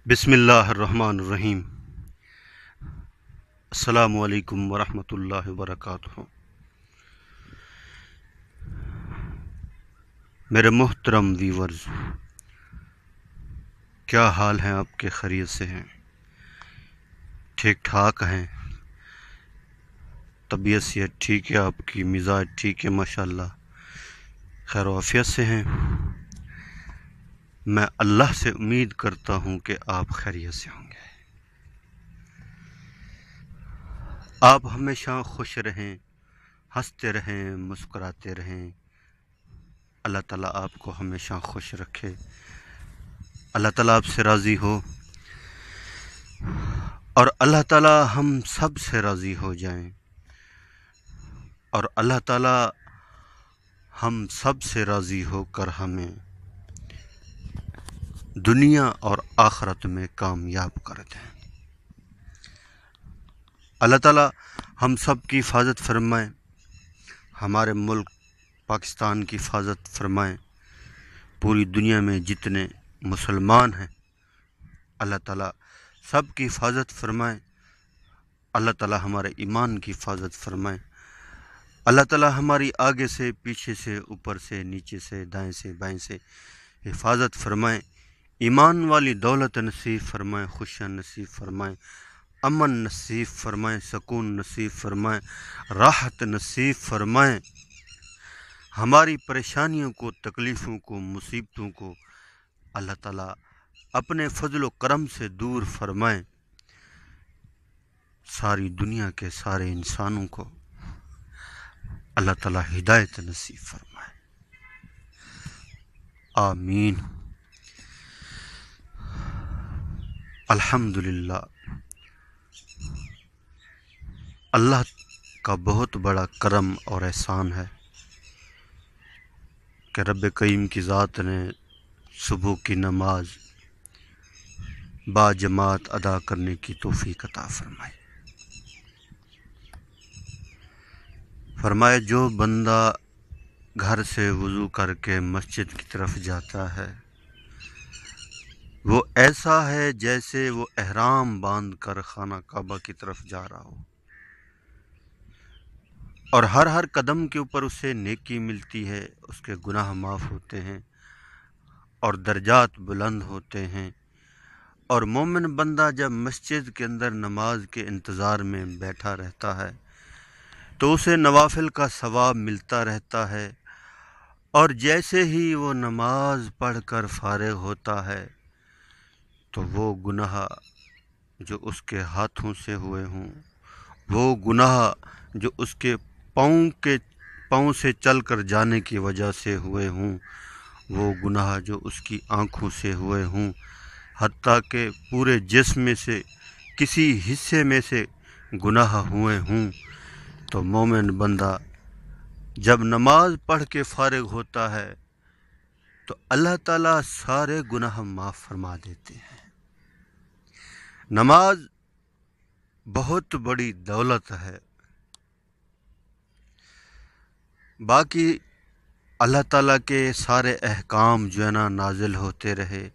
بسم اللہ الرحمن الرحیم۔ السلام علیکم ورحمۃ اللہ وبرکاتہ۔ میرے محترم ویورز، کیا حال ہیں آپ کے؟ خیریت سے ہیں؟ ٹھیک ٹھاک ہیں؟ طبیعت صحت ٹھیک ہے؟ آپ کی مزاج ٹھیک ہے؟ ماشاءاللہ خیر و عافیت سے ہیں؟ میں اللہ سے امید کرتا ہوں کہ آپ خیریت سے ہوں گے۔ آپ ہمیشہ خوش رہیں، ہنستے رہیں، مسکراتے رہیں۔ اللہ تعالیٰ آپ کو ہمیشہ خوش رکھے، اللہ تعالیٰ آپ سے راضی ہو، اور اللہ تعالیٰ ہم سب سے راضی ہو جائیں، اور اللہ تعالیٰ ہم سب سے راضی ہو کر ہمیں دنیا اور آخرت میں کامیاب کر دیں۔ اللہ تعالیٰ ہم سب کی حفاظت فرمائیں، ہمارے ملک پاکستان کی حفاظت فرمائیں، پوری دنیا میں جتنے مسلمان ہیں اللہ تعالیٰ سب کی حفاظت فرمائیں، اللہ تعالیٰ ہمارے ایمان کی حفاظت فرمائیں، اللہ تعالیٰ ہماری آگے سے، پیچھے سے، اوپر سے، نیچے سے، دائیں سے، بائیں سے حفاظت فرمائیں، ایمان والی دولت نصیب فرمائیں، خوشیاں نصیب فرمائیں، امن نصیب فرمائیں، سکون نصیب فرمائیں، راحت نصیب فرمائیں، ہماری پریشانیوں کو، تکلیفوں کو، مصیبتوں کو اللہ تعالیٰ اپنے فضل و کرم سے دور فرمائیں، ساری دنیا کے سارے انسانوں کو اللہ تعالیٰ ہدایت نصیب فرمائے، آمین۔ الحمدللہ، اللہ کا بہت بڑا کرم اور احسان ہے کہ رب کریم کی ذات نے صبح کی نماز با جماعت ادا کرنے کی توفیق عطا فرمائی۔ فرمایا جو بندہ گھر سے وضو کر کے مسجد کی طرف جاتا ہے وہ ایسا ہے جیسے وہ احرام باندھ کر خانہ کعبہ کی طرف جا رہا ہو، اور ہر قدم کے اوپر اسے نیکی ملتی ہے، اس کے گناہ معاف ہوتے ہیں اور درجات بلند ہوتے ہیں۔ اور مومن بندہ جب مسجد کے اندر نماز کے انتظار میں بیٹھا رہتا ہے تو اسے نوافل کا ثواب ملتا رہتا ہے، اور جیسے ہی وہ نماز پڑھ کر فارغ ہوتا ہے تو وہ گناہ جو اس کے ہاتھوں سے ہوئے ہوں، وہ گناہ جو اس کے پاؤں سے چل کر جانے کی وجہ سے ہوئے ہوں، وہ گناہ جو اس کی آنکھوں سے ہوئے ہوں، حتیٰ کہ پورے جسم میں سے کسی حصے میں سے گناہ ہوئے ہوں، تو مومن بندہ جب نماز پڑھ کے فارغ ہوتا ہے تو اللہ تعالیٰ سارے گناہ معاف فرما دیتے ہیں۔ نماز بہت بڑی دولت ہے۔ باقی اللہ تعالیٰ کے سارے احکام جو ہے نا نازل ہوتے رہے،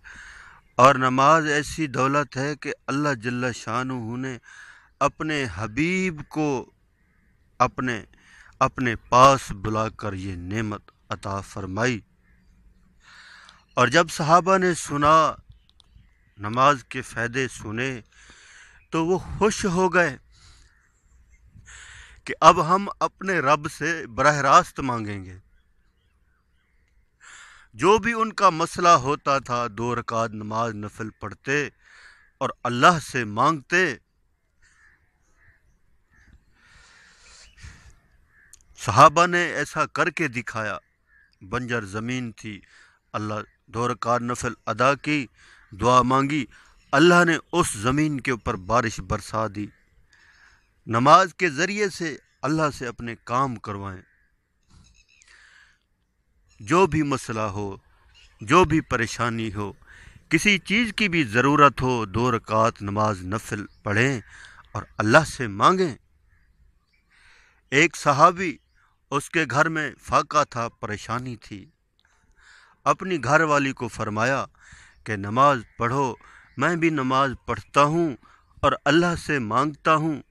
اور نماز ایسی دولت ہے کہ اللہ جل شانہ نے اپنے حبیب کو اپنے پاس بلا کر یہ نعمت عطا فرمائی۔ اور جب صحابہ نے سنا، نماز کے فائدے سنے، تو وہ خوش ہو گئے کہ اب ہم اپنے رب سے براہ راست مانگیں گے۔ جو بھی ان کا مسئلہ ہوتا تھا 2 رکعت نماز نفل پڑھتے اور اللہ سے مانگتے۔ صحابہ نے ایسا کر کے دکھایا، بنجر زمین تھی، اللہ 2 رکعت نفل ادا کی، دعا مانگی، اللہ نے اس زمین کے اوپر بارش برسا دی۔ نماز کے ذریعے سے اللہ سے اپنے کام کروائیں، جو بھی مسئلہ ہو، جو بھی پریشانی ہو، کسی چیز کی بھی ضرورت ہو، 2 رکعت نماز نفل پڑھیں اور اللہ سے مانگیں۔ ایک صحابی، اس کے گھر میں فاقہ تھا، پریشانی تھی، اپنی گھر والی کو فرمایا کہ نماز پڑھو، میں بھی نماز پڑھتا ہوں اور اللہ سے مانگتا ہوں۔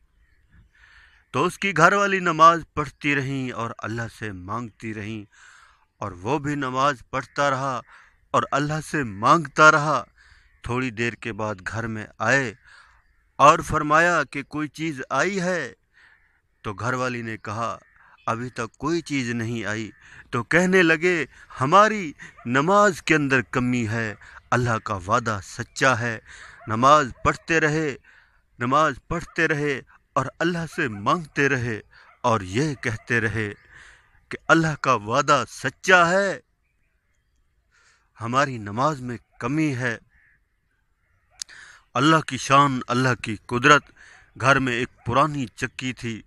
تو اس کی گھر والی نماز پڑھتی رہیں اور اللہ سے مانگتی رہیں، اور وہ بھی نماز پڑھتا رہا اور اللہ سے مانگتا رہا۔ تھوڑی دیر کے بعد گھر میں آئے اور فرمایا کہ کوئی چیز آئی ہے؟ تو گھر والی نے کہا ابھی تک کوئی چیز نہیں آئی۔ تو کہنے لگے ہماری نماز کے اندر کمی ہے، اللہ کا وعدہ سچا ہے۔ نماز پڑھتے رہے اور اللہ سے مانگتے رہے اور یہ کہتے رہے کہ اللہ کا وعدہ سچا ہے، ہماری نماز میں کمی ہے۔ اللہ کی شان، اللہ کی قدرت۔ گھر میں ایک پرانی چکی تھی۔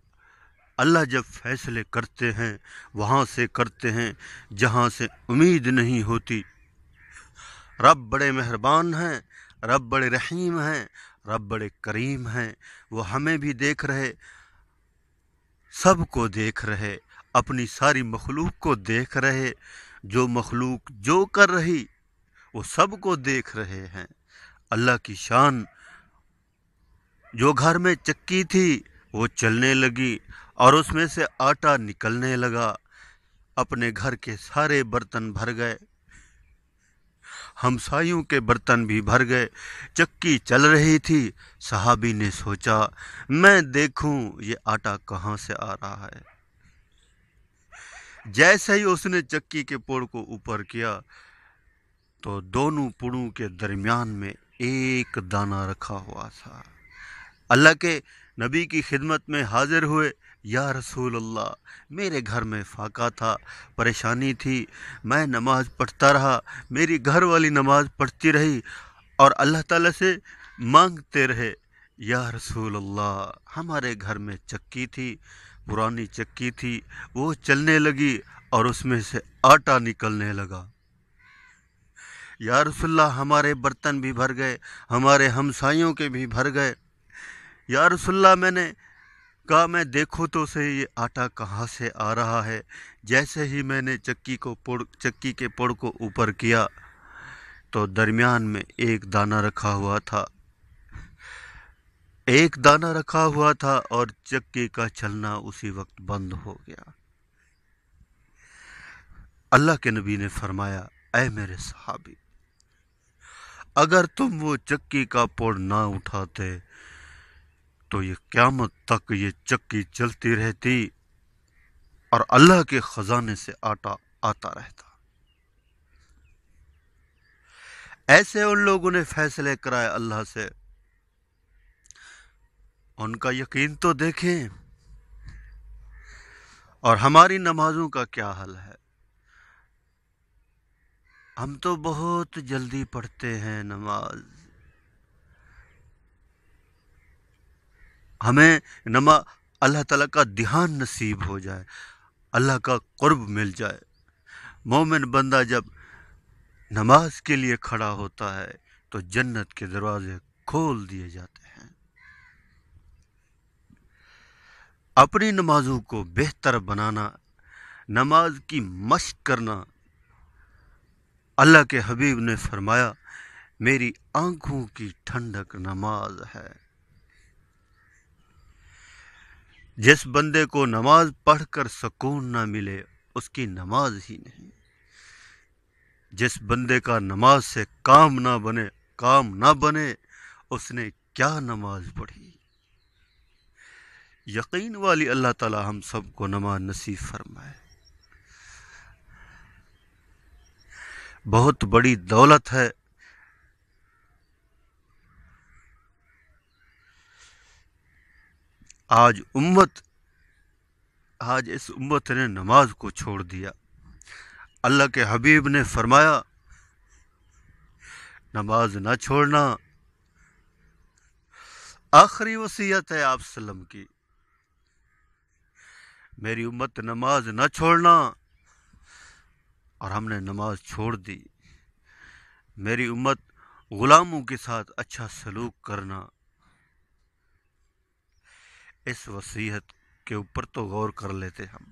اللہ جب فیصلے کرتے ہیں وہاں سے کرتے ہیں جہاں سے امید نہیں ہوتی۔ رب بڑے مہربان ہیں، رب بڑے رحیم ہیں، رب بڑے کریم ہیں۔ وہ ہمیں بھی دیکھ رہے، سب کو دیکھ رہے، اپنی ساری مخلوق کو دیکھ رہے۔ جو مخلوق جو کر رہی وہ سب کو دیکھ رہے ہیں۔ اللہ کی شان۔ جو گھر میں چکی تھی وہ چلنے لگی اور اس میں سے آٹا نکلنے لگا۔ اپنے گھر کے سارے برتن بھر گئے، ہمسایوں کے برتن بھی بھر گئے۔ چکی چل رہی تھی۔ صحابی نے سوچا میں دیکھوں یہ آٹا کہاں سے آ رہا ہے۔ جیسے ہی اس نے چکی کے پوڑ کو اوپر کیا تو دونوں پڑوں کے درمیان میں ایک دانہ رکھا ہوا تھا۔ اللہ کے نبی کی خدمت میں حاضر ہوئے، یا رسول اللہ، میرے گھر میں فاقہ تھا، پریشانی تھی، میں نماز پڑھتا رہا، میری گھر والی نماز پڑھتی رہی اور اللہ تعالیٰ سے مانگتے رہے۔ یا رسول اللہ، ہمارے گھر میں چکی تھی، پرانی چکی تھی، وہ چلنے لگی اور اس میں سے آٹا نکلنے لگا۔ یا رسول اللہ، ہمارے برتن بھی بھر گئے، ہمارے ہمسایوں کے بھی بھر گئے۔ یا رسول اللہ، میں نے کہا میں دیکھو تو صحیح یہ آٹا کہاں سے آ رہا ہے۔ جیسے ہی میں نے چکی کے پڑ کو اوپر کیا تو درمیان میں ایک دانہ رکھا ہوا تھا، اور چکی کا چلنا اسی وقت بند ہو گیا۔ اللہ کے نبی نے فرمایا اے میرے صحابی، اگر تم وہ چکی کا پوڑ نہ اٹھاتے تو یہ قیامت تک یہ چکی چلتی رہتی اور اللہ کے خزانے سے آٹا آتا رہتا۔ ایسے ان لوگوں نے فیصلے کرائے اللہ سے، ان کا یقین تو دیکھیں۔ اور ہماری نمازوں کا کیا حل ہے؟ ہم تو بہت جلدی پڑھتے ہیں نماز، ہمیں اللہ تعالیٰ کا دھیان نصیب ہو جائے، اللہ کا قرب مل جائے۔ مومن بندہ جب نماز کے لیے کھڑا ہوتا ہے تو جنت کے دروازے کھول دیے جاتے ہیں۔ اپنی نمازوں کو بہتر بنانا، نماز کی مشق کرنا۔ اللہ کے حبیب نے فرمایا میری آنکھوں کی ٹھنڈک نماز ہے۔ جس بندے کو نماز پڑھ کر سکون نہ ملے اس کی نماز ہی نہیں۔ جس بندے کا نماز سے کام نہ بنے اس نے کیا نماز پڑھی۔ یقین والی اللہ تعالی ہم سب کو نماز نصیب فرمائے۔ بہت بڑی دولت ہے آج اس امت نے نماز کو چھوڑ دیا۔ اللہ کے حبیب نے فرمایا نماز نہ چھوڑنا، آخری وصیت ہے آپ سلم کی، میری امت نماز نہ چھوڑنا، اور ہم نے نماز چھوڑ دی۔ میری امت غلاموں کے ساتھ اچھا سلوک کرنا، اس وصیت کے اوپر تو غور کر لیتے ہم۔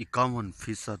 51%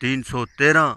313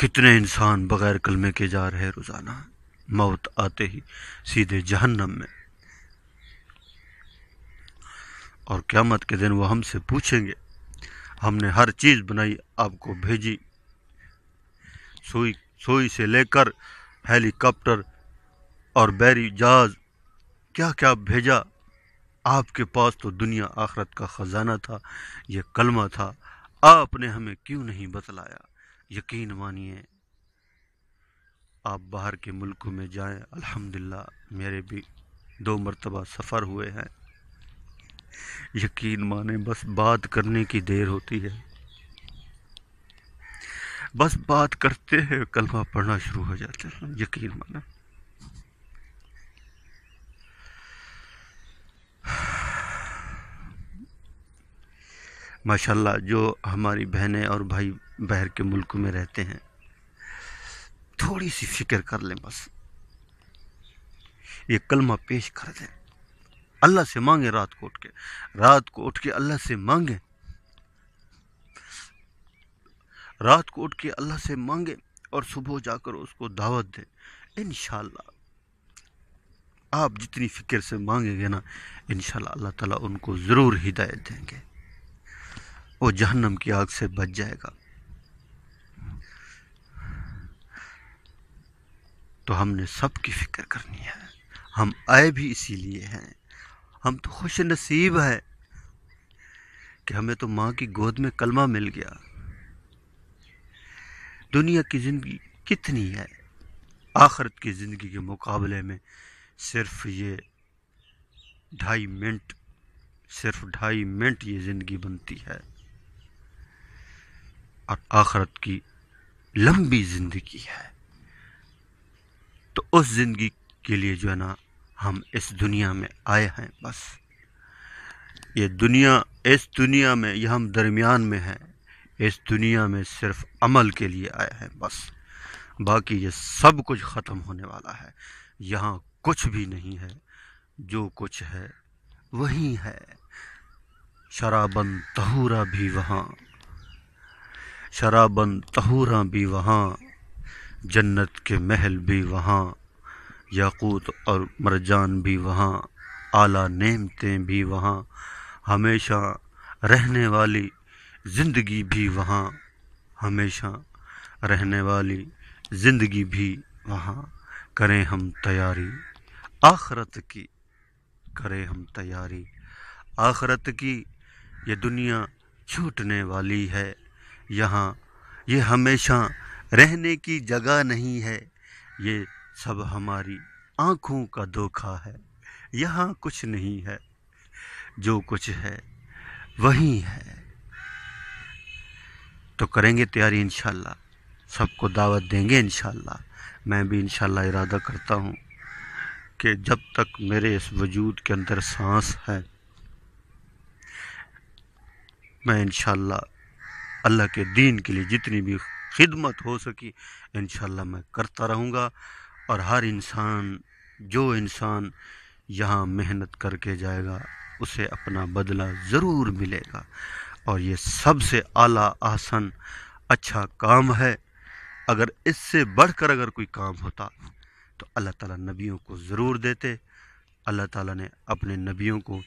کتنے انسان بغیر کلمے کے جا رہے روزانہ، موت آتے ہی سیدھے جہنم میں، اور قیامت کے دن وہ ہم سے پوچھیں گے ہم نے ہر چیز بنائی، آپ کو بھیجی، سوئی سے لے کر ہیلی کاپٹر اور بحری جہاز، کیا کیا بھیجا، آپ کے پاس تو دنیا آخرت کا خزانہ تھا، یہ کلمہ تھا، آپ نے ہمیں کیوں نہیں بتلایا؟ یقین مانیے آپ باہر کے ملکوں میں جائیں، الحمدللہ میرے بھی 2 مرتبہ سفر ہوئے ہیں، یقین مانیں بس بات کرنے کی دیر ہوتی ہے، بس بات کرتے ہیں کلمہ پڑھنا شروع ہو جاتے ہیں، یقین مانیں۔ ماشاءاللہ جو ہماری بہنیں اور بھائی باہر کے ملکوں میں رہتے ہیں، تھوڑی سی فکر کر لیں، بس یہ کلمہ پیش کر دیں، اللہ سے مانگیں، رات کو اٹھ کے اللہ سے مانگیں، رات کو اٹھ کے اللہ سے مانگیں اور صبح جا کر اس کو دعوت دیں، انشاءاللہ آپ جتنی فکر سے مانگیں گے نا، انشاءاللہ اللہ تعالیٰ ان کو ضرور ہدایت دیں گے، وہ جہنم کی آگ سے بچ جائے گا۔ تو ہم نے سب کی فکر کرنی ہے، ہم آئے بھی اسی لیے ہیں، ہم تو خوش نصیب ہے کہ ہمیں تو ماں کی گود میں کلمہ مل گیا۔ دنیا کی زندگی کتنی ہے، آخرت کی زندگی کے مقابلے میں صرف 2.5 منٹ یہ زندگی بنتی ہے، اور آخرت کی لمبی زندگی ہے۔ تو اس زندگی کے لیے جو ہے نا ہم اس دنیا میں آئے ہیں، بس اس دنیا میں یہ ہم درمیان میں ہیں، اس دنیا میں صرف عمل کے لیے آئے ہیں، بس باقی یہ سب کچھ ختم ہونے والا ہے، یہاں کچھ بھی نہیں ہے، جو کچھ ہے وہی ہے، شراباً طہورا بھی وہاں، شراباً طہورا بھی وہاں، جنت کے محل بھی وہاں، یاقوت اور مرجان بھی وہاں، اعلیٰ نعمتیں بھی وہاں، ہمیشہ رہنے والی زندگی بھی وہاں، ہمیشہ رہنے والی زندگی بھی وہاں، کریں ہم تیاری آخرت کی، کریں ہم تیاری آخرت کی، یہ دنیا چھوٹنے والی ہے، یہاں یہ ہمیشہ رہنے کی جگہ نہیں ہے، یہ سب ہماری آنکھوں کا دھوکا ہے، یہاں کچھ نہیں ہے، جو کچھ ہے وہی ہے۔ تو کریں گے تیاری انشاءاللہ، سب کو دعوت دیں گے انشاءاللہ، میں بھی انشاءاللہ ارادہ کرتا ہوں کہ جب تک میرے اس وجود کے اندر سانس ہے، میں انشاءاللہ اللہ کے دین کے لیے جتنی بھی خدمت ہو سکی انشاءاللہ میں کرتا رہوں گا، اور ہر انسان، جو انسان یہاں محنت کر کے جائے گا اسے اپنا بدلہ ضرور ملے گا، اور یہ سب سے اعلیٰ احسن اچھا کام ہے، اگر اس سے بڑھ کر اگر کوئی کام ہوتا تو اللہ تعالیٰ نبیوں کو ضرور دیتے، اللہ تعالیٰ نے اپنے نبیوں کو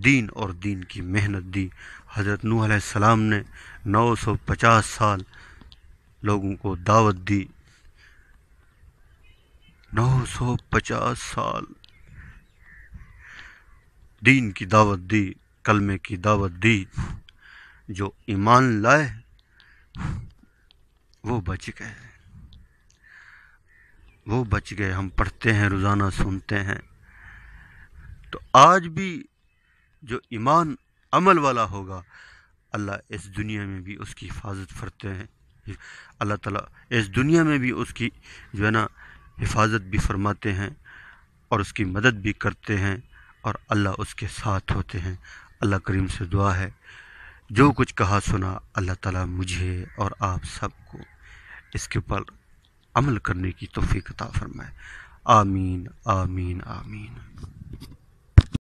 دین اور دین کی محنت دی، حضرت نوح علیہ السلام نے 950 سال لوگوں کو دعوت دی، 950 سال دین کی دعوت دی، کلمے کی دعوت دی، جو ایمان لائے وہ بچ گئے، وہ بچ گئے، ہم پڑھتے ہیں روزانہ سنتے ہیں۔ تو آج بھی جو ایمان عمل والا ہوگا اللہ اس دنیا میں بھی اس کی حفاظت کرتے ہیں، اللہ تعالیٰ اس دنیا میں بھی اس کی جو ہے نا حفاظت بھی فرماتے ہیں اور اس کی مدد بھی کرتے ہیں، اور اللہ اس کے ساتھ ہوتے ہیں۔ اللہ کریم سے دعا ہے جو کچھ کہا سنا اللہ تعالیٰ مجھے اور آپ سب کو اس کے اوپر عمل کرنے کی توفیق عطا فرمائے، آمین آمین آمین۔